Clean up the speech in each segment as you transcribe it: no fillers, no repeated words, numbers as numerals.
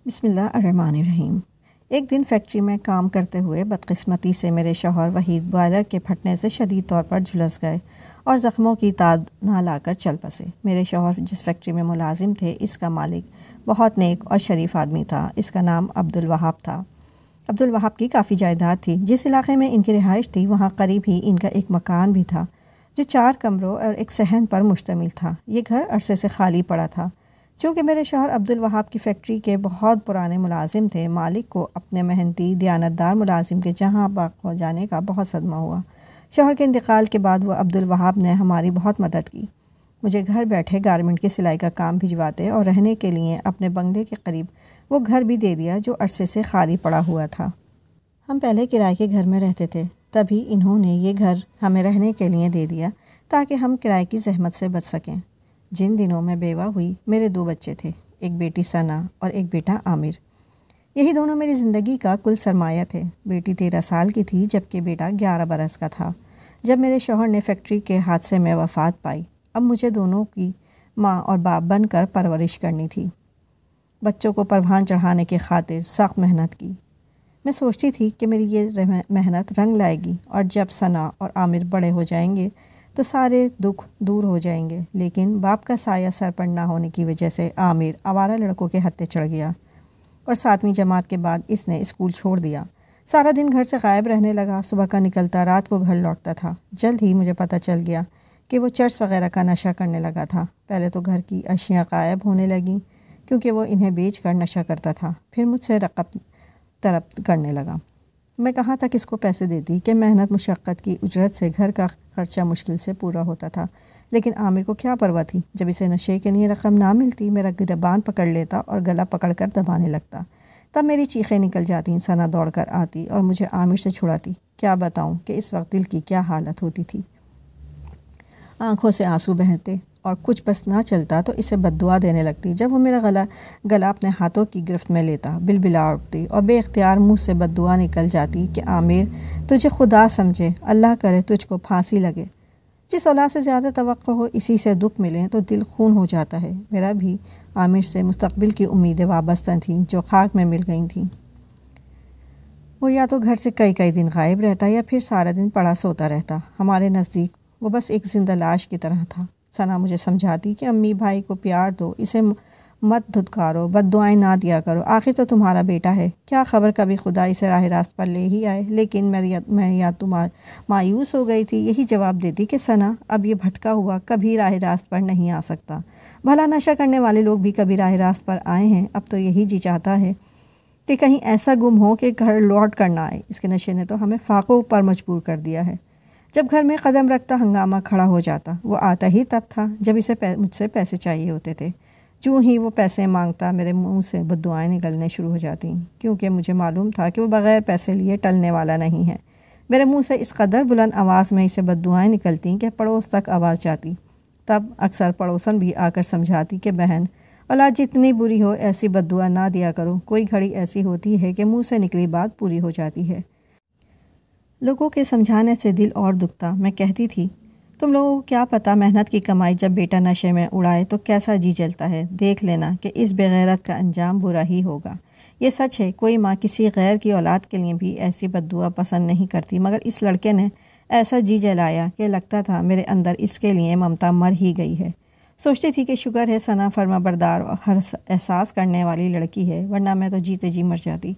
بسم اللہ الرحمن الرحیم۔ ایک دن فیکٹری میں کام کرتے ہوئے بدقسمتی سے میرے شوہر وحید بوائلر کے پھٹنے سے شدید طور پر جھلس گئے اور زخموں کی تعداد نہ لا کر چل بسے۔ میرے شوہر جس فیکٹری میں ملازم تھے اس کا مالک بہت نیک اور شریف آدمی تھا۔ اس کا نام عبدالوہاب تھا۔ عبدالوہاب کی کافی جائیداد تھی۔ جس علاقے میں ان کی رہائش تھی وہاں قریب ہی ان کا ایک مکان بھی تھا جو 4 کمروں اور ایک صحن پر مشتمل تھا۔ یہ گھر عرصے سے خالی پڑا تھا۔ چونکہ میرے شوہر عبدالوہاب کی فیکٹری کے بہت پرانے ملازم تھے، مالک کو اپنے محنتی دیانتدار ملازم کے جہاں بحق ہو جانے کا بہت صدمہ ہوا۔ شوہر کے انتقال کے بعد وہ عبدالوہاب نے ہماری بہت مدد کی، مجھے گھر بیٹھے گارمنٹ کی سلائی کا کام بھجواتے اور رہنے کے لیے اپنے بنگلے کے قریب وہ گھر بھی دے دیا جو عرصے سے خالی پڑا ہوا تھا۔ ہم پہلے کرائے کے گھر میں رہتے تھے، تبھی انہوں نے یہ گھر ہمیں رہنے کے لیے دے دیا تاکہ ہم کرائے کی زحمت سے بچ سکیں۔ جن دنوں میں بیوہ ہوئی میرے 2 بچے تھے، ایک بیٹی ثنا اور ایک بیٹا عامر۔ یہی دونوں میری زندگی کا کل سرمایہ تھے۔ بیٹی 13 سال کی تھی جبکہ بیٹا 11 برس کا تھا جب میرے شوہر نے فیکٹری کے حادثے میں وفات پائی۔ اب مجھے دونوں کی ماں اور باپ بن کر پرورش کرنی تھی۔ بچوں کو پروان چڑھانے کی خاطر سخت محنت کی۔ میں سوچتی تھی کہ میری یہ محنت رنگ لائے گی اور جب ثنا اور عامر بڑے ہو جائیں گے تو سارے دکھ دور ہو جائیں گے، لیکن باپ کا سایہ سر پر نہ ہونے کی وجہ سے عامر آوارہ لڑکوں کے ہتھے چڑھ گیا اور 7ویں جماعت کے بعد اس نے اسکول چھوڑ دیا۔ سارا دن گھر سے غائب رہنے لگا، صبح کا نکلتا رات کو گھر لوٹتا تھا۔ جلد ہی مجھے پتہ چل گیا کہ وہ چرس وغیرہ کا نشہ کرنے لگا تھا۔ پہلے تو گھر کی اشیاء غائب ہونے لگیں کیونکہ وہ انہیں بیچ کر نشہ کرتا تھا، پھر مجھ سے رقم طلب کرنے لگا۔ میں کہاں تک اس کو پیسے دیتی کہ محنت مشقت کی اجرت سے گھر کا خرچہ مشکل سے پورا ہوتا تھا، لیکن عامر کو کیا پرواہ تھی۔ جب اسے نشے کے لیے رقم نہ ملتی میرا گریبان پکڑ لیتا اور گلا پکڑ کر دبانے لگتا۔ تب میری چیخیں نکل جاتی، ثنا دوڑ کر آتی اور مجھے عامر سے چھڑاتی۔ کیا بتاؤں کہ اس وقت دل کی کیا حالت ہوتی تھی۔ آنکھوں سے آنسو بہتے اور کچھ بس نہ چلتا تو اسے بددعا دینے لگتی۔ جب وہ میرا گلا اپنے ہاتھوں کی گرفت میں لیتا بلبلا اٹھتی اور بے اختیار منہ سے بددعا نکل جاتی کہ عامر تجھے خدا سمجھے، اللہ کرے تجھ کو پھانسی لگے۔ جس اولاد سے زیادہ توقع ہو اسی سے دکھ ملے تو دل خون ہو جاتا ہے۔ میرا بھی عامر سے مستقبل کی امیدیں وابستہ تھیں جو خاک میں مل گئی تھیں۔ وہ یا تو گھر سے کئی دن غائب رہتا یا پھر سارا دن پڑا سوتا رہتا۔ ہمارے نزدیک وہ بس ایک زندہ لاش کی طرح تھا۔ ثنا مجھے سمجھاتی کہ امی بھائی کو پیار دو، اسے مت دھتکارو، بد دعائیں نہ دیا کرو، آخر تو تمہارا بیٹا ہے، کیا خبر کبھی خدا اسے راہ راست پر لے ہی آئے۔ لیکن میں یا تو مایوس ہو گئی تھی یہی جواب دیتی کہ ثنا اب یہ بھٹکا ہوا کبھی راہ راست پر نہیں آ سکتا۔ بھلا نشہ کرنے والے لوگ بھی کبھی راہ راست پر آئے ہیں، اب تو یہی جی چاہتا ہے کہ کہیں ایسا گم ہو کہ گھر لوٹ کر نہ آئے۔ اس کے نشے نے تو ہمیں فاقوں پر مجبور کر دیا ہے۔ جب گھر میں قدم رکھتا ہنگامہ کھڑا ہو جاتا۔ وہ آتا ہی تب تھا جب اسے مجھ سے پیسے چاہیے ہوتے تھے۔ جو ہی وہ پیسے مانگتا میرے منہ سے بددعائیں نکلنے شروع ہو جاتی، کیونکہ مجھے معلوم تھا کہ وہ بغیر پیسے لیے ٹلنے والا نہیں ہے۔ میرے منہ سے اس قدر بلند آواز میں اسے بددعائیں نکلتیں کہ پڑوس تک آواز جاتی۔ تب اکثر پڑوسن بھی آ کر سمجھاتی کہ بہن، اولاد جتنی بری ہو ایسی بددعا نہ دیا کرو، کوئی گھڑی ایسی ہوتی ہے کہ منہ سے نکلی بات پوری ہو جاتی ہے۔ لوگوں کے سمجھانے سے دل اور دکھتا۔ میں کہتی تھی تم لوگوں کو کیا پتہ محنت کی کمائی جب بیٹا نشے میں اڑائے تو کیسا جی جلتا ہے، دیکھ لینا کہ اس بغیرت کا انجام برا ہی ہوگا۔ یہ سچ ہے، کوئی ماں کسی غیر کی اولاد کے لیے بھی ایسی بددعا پسند نہیں کرتی، مگر اس لڑکے نے ایسا جی جلایا کہ لگتا تھا میرے اندر اس کے لیے ممتا مر ہی گئی ہے۔ سوچتی تھی کہ شکر ہے ثنا فرما بردار اور ہر احساس کرنے والی لڑکی ہے، ورنہ میں تو جیتے جی مر جاتی۔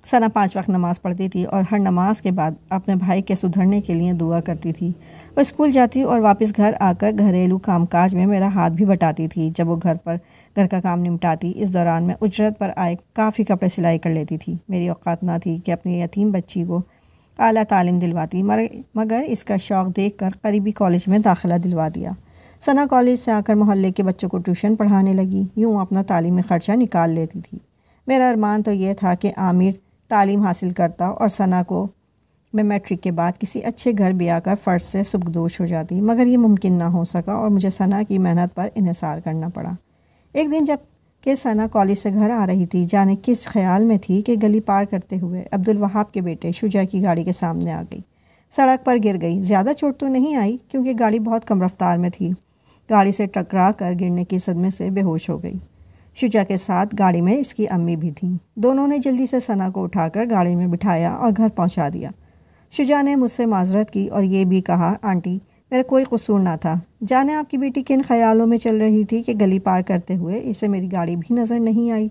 ثنا 5 وقت نماز پڑھتی تھی اور ہر نماز کے بعد اپنے بھائی کے سدھرنے کے لیے دعا کرتی تھی۔ وہ اسکول جاتی اور واپس گھر آ کر گھریلو کام کاج میں میرا ہاتھ بھی بٹاتی تھی۔ جب وہ گھر کا کام نمٹاتی اس دوران میں اجرت پر آئے کافی کپڑے سلائی کر لیتی تھی۔ میری اوقات نہ تھی کہ اپنی یتیم بچی کو اعلیٰ تعلیم دلواتی، مگر اس کا شوق دیکھ کر قریبی کالج میں داخلہ دلوا دیا۔ ثنا کالج سے آ کر محلے کے بچوں کو ٹیوشن پڑھانے لگی، یوں اپنا تعلیمی خرچہ نکال لیتی تھی۔ میرا ارمان تو یہ تھا کہ عامر تعلیم حاصل کرتا اور ثنا کو میں میٹرک کے بعد کسی اچھے گھر بیاہ کر فرض سے سبکدوش ہو جاتی، مگر یہ ممکن نہ ہو سکا اور مجھے ثنا کی محنت پر انحصار کرنا پڑا۔ ایک دن جب کہ ثنا کالج سے گھر آ رہی تھی، جانے کس خیال میں تھی کہ گلی پار کرتے ہوئے عبدالوہاب کے بیٹے شجاع کی گاڑی کے سامنے آ گئی، سڑک پر گر گئی۔ زیادہ چوٹ تو نہیں آئی کیونکہ گاڑی بہت کم رفتار میں تھی، گاڑی سے ٹکرا کر گرنے کے صدمے سے بے ہوش ہو گئی۔ شجاع کے ساتھ گاڑی میں اس کی امی بھی تھیں۔ دونوں نے جلدی سے ثنا کو اٹھا کر گاڑی میں بٹھایا اور گھر پہنچا دیا۔ شجاع نے مجھ سے معذرت کی اور یہ بھی کہا، آنٹی میرا کوئی قصور نہ تھا، جانے آپ کی بیٹی کن خیالوں میں چل رہی تھی کہ گلی پار کرتے ہوئے اسے میری گاڑی بھی نظر نہیں آئی۔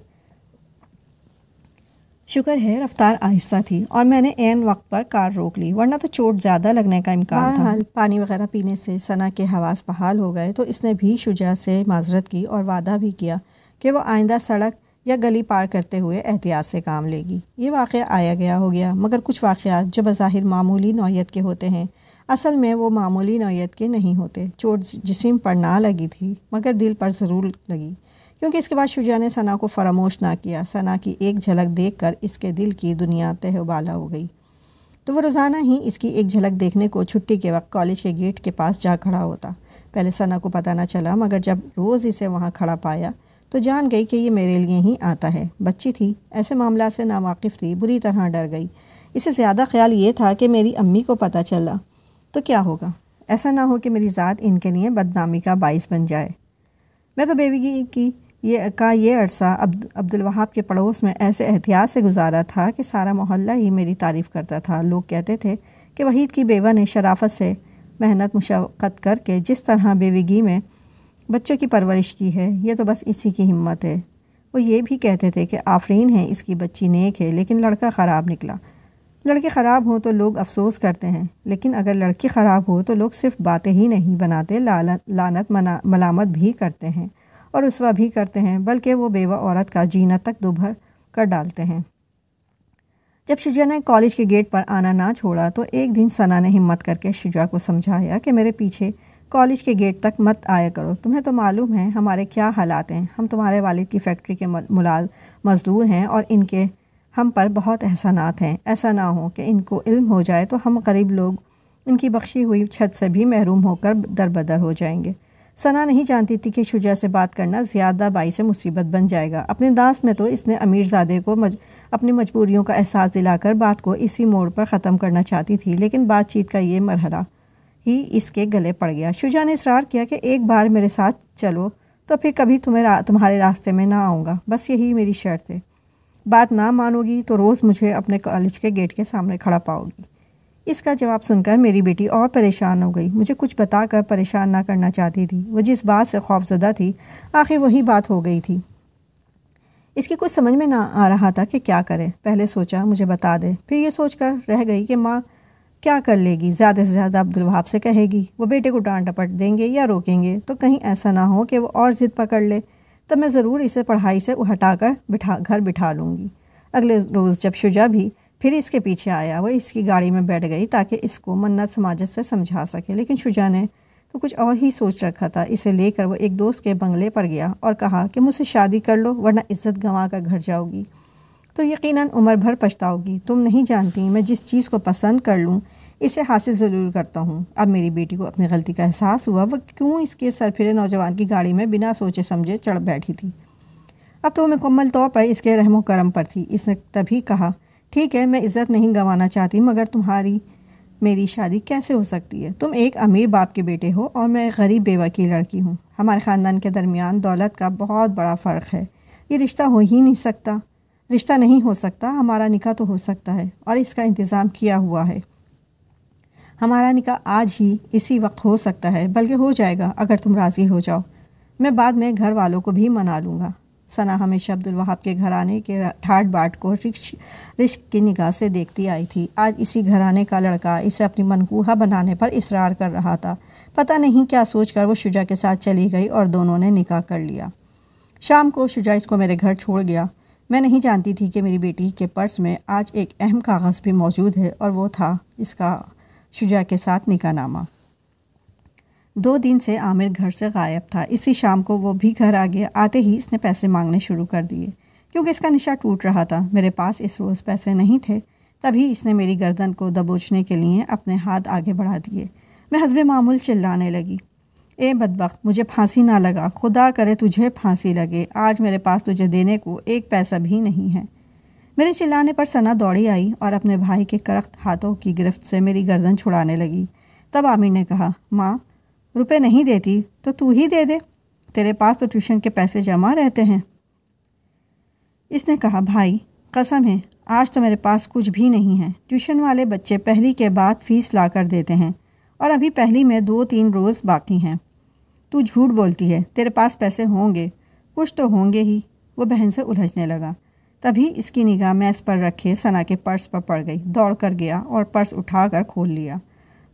شکر ہے رفتار آہستہ تھی اور میں نے عین وقت پر کار روک لی، ورنہ تو چوٹ زیادہ لگنے کا امکان تھا۔ بہرحال پانی وغیرہ پینے سے ثنا کے حواس بحال ہو گئے تو اس نے بھی شجاع سے معذرت کی اور وعدہ بھی کیا کہ وہ آئندہ سڑک یا گلی پار کرتے ہوئے احتیاط سے کام لے گی۔ یہ واقعہ آیا گیا ہو گیا، مگر کچھ واقعات جو بظاہر معمولی نوعیت کے ہوتے ہیں اصل میں وہ معمولی نوعیت کے نہیں ہوتے۔ چوٹ جسم پر نہ لگی تھی مگر دل پر ضرور لگی، کیونکہ اس کے بعد شجاع نے ثنا کو فراموش نہ کیا۔ ثنا کی ایک جھلک دیکھ کر اس کے دل کی دنیا تہہ و بالا ہو گئی، تو وہ روزانہ ہی اس کی ایک جھلک دیکھنے کو چھٹی کے وقت کالج کے گیٹ کے پاس جا کھڑا ہوتا۔ پہلے ثنا کو پتہ نہ چلا، مگر جب روز اسے وہاں کھڑا پایا تو جان گئی کہ یہ میرے لیے ہی آتا ہے۔ بچی تھی، ایسے معاملات سے ناواقف تھی، بری طرح ڈر گئی۔ اسے زیادہ خیال یہ تھا کہ میری امی کو پتہ چلا تو کیا ہوگا، ایسا نہ ہو کہ میری ذات ان کے لیے بدنامی کا باعث بن جائے۔ میں تو بیوی کی یہ عرصہ عبدالوہاب کے پڑوس میں ایسے احتیاط سے گزارا تھا کہ سارا محلہ ہی میری تعریف کرتا تھا۔ لوگ کہتے تھے کہ وحید کی بیوہ نے شرافت سے محنت مشقت کر کے جس طرح بیوگی میں بچوں کی پرورش کی ہے، یہ تو بس اسی کی ہمت ہے۔ وہ یہ بھی کہتے تھے کہ آفرین ہے اس کی بچی نیک ہے، لیکن لڑکا خراب نکلا۔ لڑکے خراب ہوں تو لوگ افسوس کرتے ہیں، لیکن اگر لڑکی خراب ہو تو لوگ صرف باتیں ہی نہیں بناتے، لعنت ملامت بھی کرتے ہیں اور رسوا بھی کرتے ہیں، بلکہ وہ بیوہ عورت کا جینا تک دوبھر کر ڈالتے ہیں۔ جب شجاع نے کالج کے گیٹ پر آنا نہ چھوڑا تو ایک دن ثنا نے ہمت کر کے شجاع کو سمجھایا کہ میرے پیچھے کالج کے گیٹ تک مت آیا کرو، تمہیں تو معلوم ہے ہمارے کیا حالات ہیں، ہم تمہارے والد کی فیکٹری کے مزدور ہیں اور ان کے ہم پر بہت احسانات ہیں، ایسا نہ ہو کہ ان کو علم ہو جائے تو ہم غریب لوگ ان کی بخشی ہوئی چھت سے بھی محروم ہو کر دربدر ہو جائیں گے۔ ثنا نہیں جانتی تھی کہ شجاع سے بات کرنا زیادہ باعث مصیبت بن جائے گا۔ اپنے دانست میں تو اس نے امیر زادے کو اپنی مجبوریوں کا احساس دلا کر بات کو اسی موڑ پر ختم کرنا چاہتی تھی، لیکن بات چیت کا یہ مرحلہ ہی اس کے گلے پڑ گیا۔ شجاع نے اصرار کیا کہ ایک بار میرے ساتھ چلو تو پھر کبھی تمہارے راستے میں نہ آؤں گا، بس یہی میری شرط ہے۔ بات نہ مانو گی تو روز مجھے اپنے کالج کے گیٹ کے سامنے کھڑا پاؤ گی۔ اس کا جواب سن کر میری بیٹی اور پریشان ہو گئی، مجھے کچھ بتا کر پریشان نہ کرنا چاہتی تھی۔ وہ جس بات سے خوف زدہ تھی آخر وہی بات ہو گئی تھی۔ اس کی کچھ سمجھ میں نہ آ رہا تھا کہ کیا کرے۔ پہلے سوچا مجھے بتا دے، پھر یہ سوچ کر رہ گئی کہ ماں کیا کر لے گی، زیادہ سے زیادہ عبدالوہاب سے کہے گی، وہ بیٹے کو ڈانٹ ڈپٹ دیں گے یا روکیں گے، تو کہیں ایسا نہ ہو کہ وہ اور ضد پکڑ لے، تب میں ضرور اسے پڑھائی سے ہٹا کر گھر بٹھا لوں گی۔ اگلے روز جب شجاع بھی پھر اس کے پیچھے آیا، وہ اس کی گاڑی میں بیٹھ گئی تاکہ اس کو منت سماجت سے سمجھا سکے، لیکن شجاع نے تو کچھ اور ہی سوچ رکھا تھا۔ اسے لے کر وہ ایک دوست کے بنگلے پر گیا اور کہا کہ مجھ سے شادی کر لو ورنہ عزت گنوا کر گھر جاؤ گی تو یقیناً عمر بھر پچھتاؤ گی۔ تم نہیں جانتی میں جس چیز کو پسند کر لوں اسے حاصل ضرور کرتا ہوں۔ اب میری بیٹی کو اپنی غلطی کا احساس ہوا، وہ کیوں اس کے سرپھرے نوجوان کی گاڑی میں بنا سوچے سمجھے چڑھ بیٹھی تھی۔ اب تو وہ مکمل طور پر اس کے رحم و کرم پر تھی۔ اس نے تبھی کہا، ٹھیک ہے میں عزت نہیں گنوانا چاہتی، مگر تمہاری میری شادی کیسے ہو سکتی ہے؟ تم ایک امیر باپ کے بیٹے ہو اور میں غریب بیوہ کی لڑکی ہوں۔ ہمارے خاندان کے درمیان دولت کا بہت بڑا فرق ہے، یہ رشتہ ہو ہی نہیں سکتا۔ رشتہ نہیں ہو سکتا، ہمارا نکاح تو ہو سکتا ہے اور اس کا انتظام کیا ہوا ہے۔ ہمارا نکاح آج ہی اسی وقت ہو سکتا ہے، بلکہ ہو جائے گا اگر تم راضی ہو جاؤ۔ میں بعد میں گھر والوں کو بھی منا لوں گا۔ ثنا ہمیشہ عبدالوہاب کے گھرانے کے ٹھاٹ باٹ کو رشک کی نگاہ سے دیکھتی آئی تھی۔ آج اسی گھرانے کا لڑکا اسے اپنی منکوحہ بنانے پر اصرار کر رہا تھا۔ پتہ نہیں کیا سوچ کر وہ شجاع کے ساتھ چلی گئی اور دونوں نے نکاح کر لیا۔ شام کو شجاع اس کو میرے گھر چھوڑ گیا۔ میں نہیں جانتی تھی کہ میری بیٹی کے پرس میں آج ایک اہم کاغذ بھی موجود ہے، اور وہ تھا اس کا شجاع کے ساتھ نکاح نامہ۔ 2 دن سے عامر گھر سے غائب تھا۔ اسی شام کو وہ بھی گھر آ گیا۔ آتے ہی اس نے پیسے مانگنے شروع کر دیے، کیونکہ اس کا نشہ ٹوٹ رہا تھا۔ میرے پاس اس روز پیسے نہیں تھے، تبھی اس نے میری گردن کو دبوچنے کے لیے اپنے ہاتھ آگے بڑھا دیے۔ میں حسب معمول چلانے لگی، اے بدبخت، مجھے پھانسی نہ لگا، خدا کرے تجھے پھانسی لگے، آج میرے پاس تجھے دینے کو 1 پیسہ بھی نہیں ہے۔ میرے چلانے پر ثنا دوڑی آئی اور اپنے بھائی کے کرخت ہاتھوں کی گرفت سے میری گردن چھڑانے لگی۔ تب عامر نے کہا، ماں روپے نہیں دیتی تو تو ہی دے دے، تیرے پاس تو ٹیوشن کے پیسے جمع رہتے ہیں۔ اس نے کہا بھائی قسم ہے آج تو میرے پاس کچھ بھی نہیں ہے، ٹیوشن والے بچے پہلی کے بعد فیس لا کر دیتے ہیں اور ابھی پہلی میں 2-3 روز باقی ہیں۔ تو جھوٹ بولتی ہے، تیرے پاس پیسے ہوں گے، کچھ تو ہوں گے ہی۔ وہ بہن سے الجھنے لگا۔ تبھی اس کی نگاہ میز پر رکھے ثنا کے پرس پر پڑ گئی۔ دوڑ کر گیا اور پرس اٹھا کر کھول لیا۔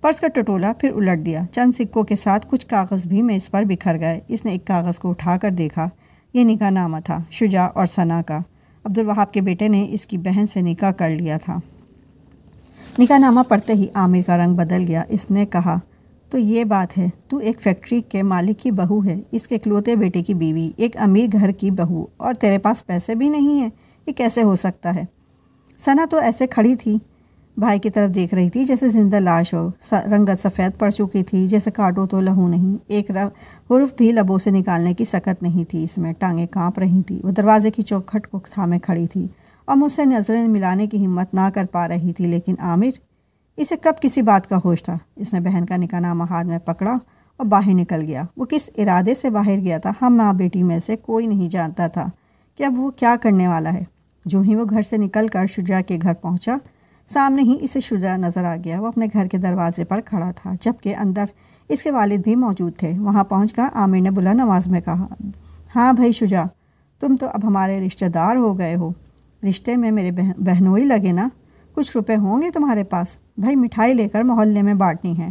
پرس کا ٹٹولا پھر الٹ دیا۔ چند سکوں کے ساتھ کچھ کاغذ بھی میز پر بکھر گئے۔ اس نے ایک کاغذ کو اٹھا کر دیکھا، یہ نکاح نامہ تھا، شجاع اور ثنا کا۔ عبدالوہاب کے بیٹے نے اس کی بہن سے نکاح کر لیا تھا۔ نکاح نامہ پڑھتے ہی عامر کا رنگ بدل گیا۔ اس نے کہا تو یہ بات ہے، تو ایک فیکٹری کے مالک کی بہو ہے، اس کے اکلوتے بیٹے کی بیوی، ایک امیر گھر کی بہو، اور تیرے پاس پیسے بھی نہیں ہیں، یہ کیسے ہو سکتا ہے؟ ثنا تو ایسے کھڑی تھی، بھائی کی طرف دیکھ رہی تھی جیسے زندہ لاش ہو۔ رنگت سفید پڑ چکی تھی، جیسے کاٹو تو لہو نہیں، ایک حرف بھی لبوں سے نکالنے کی سکت نہیں تھی اس میں، ٹانگیں کانپ رہی تھی۔ وہ دروازے کی چوکھٹ کو تھامے کھڑی تھی اور مجھ سے نظریں ملانے کی ہمت نہ کر پا رہی تھی۔ لیکن عامر، اسے کب کسی بات کا ہوش تھا؟ اس نے بہن کا نکاح نامہ ہاتھ میں پکڑا اور باہر نکل گیا۔ وہ کس ارادے سے باہر گیا تھا، ہم ماں بیٹی میں سے کوئی نہیں جانتا تھا کہ اب وہ کیا کرنے والا ہے۔ جو ہی وہ گھر سے نکل کر شجاع کے گھر پہنچا، سامنے ہی اسے شجاع نظر آ گیا۔ وہ اپنے گھر کے دروازے پر کھڑا تھا، جبکہ اندر اس کے والد بھی موجود تھے۔ وہاں پہنچ کر عامر نے بلند آواز میں کہا، ہاں بھائی شجاع، تم تو اب ہمارے رشتہ دار ہو گئے ہو، رشتے میں میرے بہنوئی لگے نا، کچھ روپے ہوں گے تمہارے پاس؟ بھائی مٹھائی لے کر محلے میں بانٹنی ہے،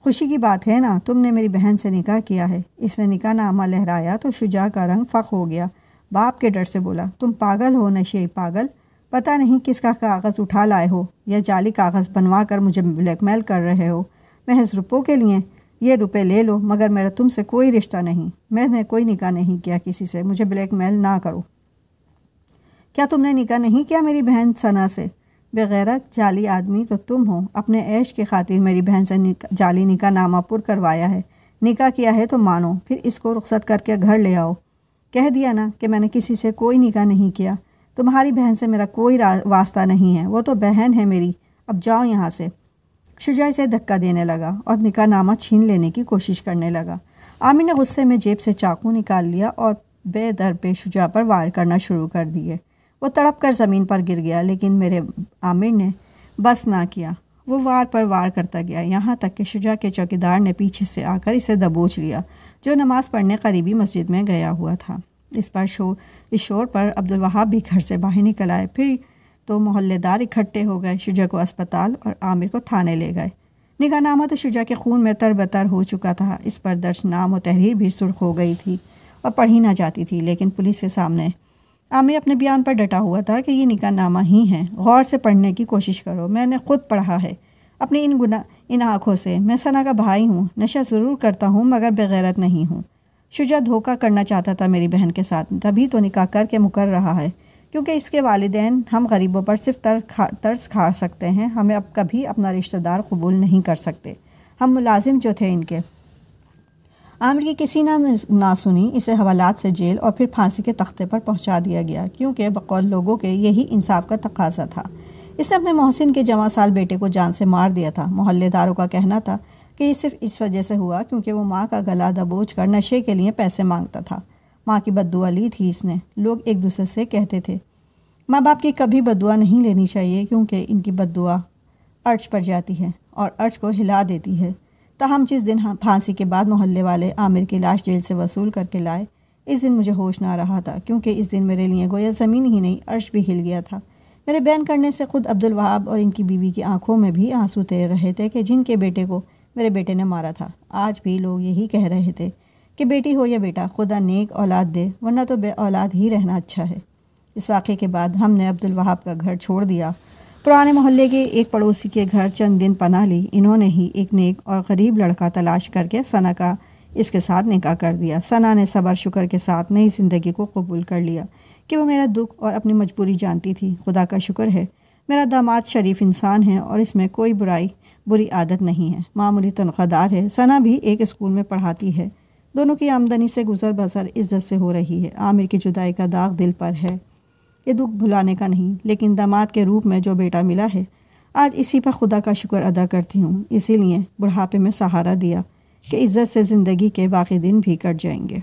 خوشی کی بات ہے نا، تم نے میری بہن سے نکاح کیا ہے۔ اس نے نکاح نامہ لہرایا تو شجاع کا رنگ فخ ہو گیا۔ باپ کے ڈر سے بولا، تم پاگل ہو نشئی پاگل، پتہ نہیں کس کا کاغذ اٹھا لائے ہو یا جعلی کاغذ بنوا کر مجھے بلیک میل کر رہے ہو محض روپوں کے لیے۔ یہ روپے لے لو، مگر میرا تم سے کوئی رشتہ نہیں، میں نے کوئی نکاح نہیں کیا کسی سے، مجھے بلیک میل نہ کرو۔ کیا تم نے نکاح نہیں کیا میری بہن ثنا سے؟ بغیرت جعلی آدمی تو تم ہو، اپنے عیش کی خاطر میری بہن سے جعلی نکاح نامہ پر کروایا ہے۔ نکاح کیا ہے تو مانو، پھر اس کو رخصت کر کے گھر لے آؤ۔ کہہ دیا نا کہ میں نے کسی سے کوئی نکاح نہیں کیا، تمہاری بہن سے میرا کوئی واسطہ نہیں ہے، وہ تو بہن ہے میری، اب جاؤ یہاں سے۔ شجاع اسے دھکا دینے لگا اور نکاح نامہ چھین لینے کی کوشش کرنے لگا۔ عامر نے غصے میں جیب سے چاقو نکال لیا اور بے در پہ شجاع پر وار کرنا شروع کر دیے۔ وہ تڑپ کر زمین پر گر گیا، لیکن میرے عامر نے بس نہ کیا۔ وہ وار پر وار کرتا گیا، یہاں تک کہ شجاع کے چوکیدار نے پیچھے سے آ کر اسے دبوچ لیا، جو نماز پڑھنے قریبی مسجد میں گیا ہوا تھا۔ اس شور پر عبدالوہاب بھی گھر سے باہر نکل آئے، پھر تو محلے دار اکٹھے ہو گئے، شجاع کو اسپتال اور عامر کو تھانے لے گئے۔ نکاح نامہ تو شجاع کے خون میں تربتر ہو چکا تھا، اس پر درج نام و تحریر بھی سرخ ہو گئی تھی اور پڑھی نہ جاتی تھی، لیکن پولیس کے سامنے عامر اپنے بیان پر ڈٹا ہوا تھا کہ یہ نکاح نامہ ہی ہے، غور سے پڑھنے کی کوشش کرو، میں نے خود پڑھا ہے اپنی ان آنکھوں سے، میں ثنا کا بھائی ہوں، نشہ ضرور کرتا ہوں مگر بغیرت نہیں ہوں۔ شجاع دھوکہ کرنا چاہتا تھا میری بہن کے ساتھ، تبھی تو نکاح کر کے مکر رہا ہے، کیونکہ اس کے والدین ہم غریبوں پر صرف ترس کھا سکتے ہیں، ہمیں اب کبھی اپنا رشتہ دار قبول نہیں کر سکتے، ہم ملازم جو تھے ان کے۔ عامر کی کسی نہ سنی، اسے حوالات سے جیل اور پھر پھانسی کے تختے پر پہنچا دیا گیا، کیونکہ بقول لوگوں کے یہی انصاف کا تقاضا تھا۔ اس نے اپنے محسن کے جوان سال بیٹے کو جان سے مار دیا تھا۔ محلے داروں کا کہنا تھا کہ یہ صرف اس وجہ سے ہوا کیونکہ وہ ماں کا گلا دبوچ کر نشے کے لیے پیسے مانگتا تھا۔ ماں کی بد دعا لی تھی اس نے، لوگ ایک دوسرے سے کہتے تھے ماں باپ کی کبھی بد دعا نہیں لینی چاہیے، کیونکہ ان کی بد دعا ارچ پر جاتی ہے اور ارچ کو ہلا دیتی ہے۔ تاہم جس دن پھانسی کے بعد محلے والے عامر کی لاش جیل سے وصول کر کے لائے، اس دن مجھے ہوش نہ رہا تھا، کیونکہ اس دن میرے لیے گویا زمین ہی نہیں عرش بھی ہل گیا تھا۔ میرے بیان کرنے سے خود عبدالوہاب اور ان کی بیوی کی آنکھوں میں بھی آنسو تیر رہے تھے کہ جن کے بیٹے کو میرے بیٹے نے مارا تھا۔ آج بھی لوگ یہی کہہ رہے تھے کہ بیٹی ہو یا بیٹا، خدا نیک اولاد دے، ورنہ تو بے اولاد ہی رہنا اچھا ہے۔ اس واقعے کے بعد ہم نے عبدالوہاب کا گھر چھوڑ دیا، پرانے محلے کے ایک پڑوسی کے گھر چند دن پناہ لی۔ انہوں نے ہی ایک نیک اور غریب لڑکا تلاش کر کے ثنا کا اس کے ساتھ نکاح کر دیا۔ ثنا نے صبر شکر کے ساتھ نئی زندگی کو قبول کر لیا کہ وہ میرا دکھ اور اپنی مجبوری جانتی تھی۔ خدا کا شکر ہے میرا داماد شریف انسان ہے اور اس میں کوئی بری عادت نہیں ہے، معمولی تنخواہ دار ہے۔ ثنا بھی ایک اسکول میں پڑھاتی ہے، دونوں کی آمدنی سے گزر بسر عزت سے ہو رہی ہے۔ عامر کی جدائی کا داغ دل پر ہے، یہ دکھ بھلانے کا نہیں، لیکن داماد کے روپ میں جو بیٹا ملا ہے، آج اسی پر خدا کا شکر ادا کرتی ہوں۔ اسی لیے بڑھاپے میں سہارا دیا کہ عزت سے زندگی کے باقی دن بھی کٹ جائیں گے۔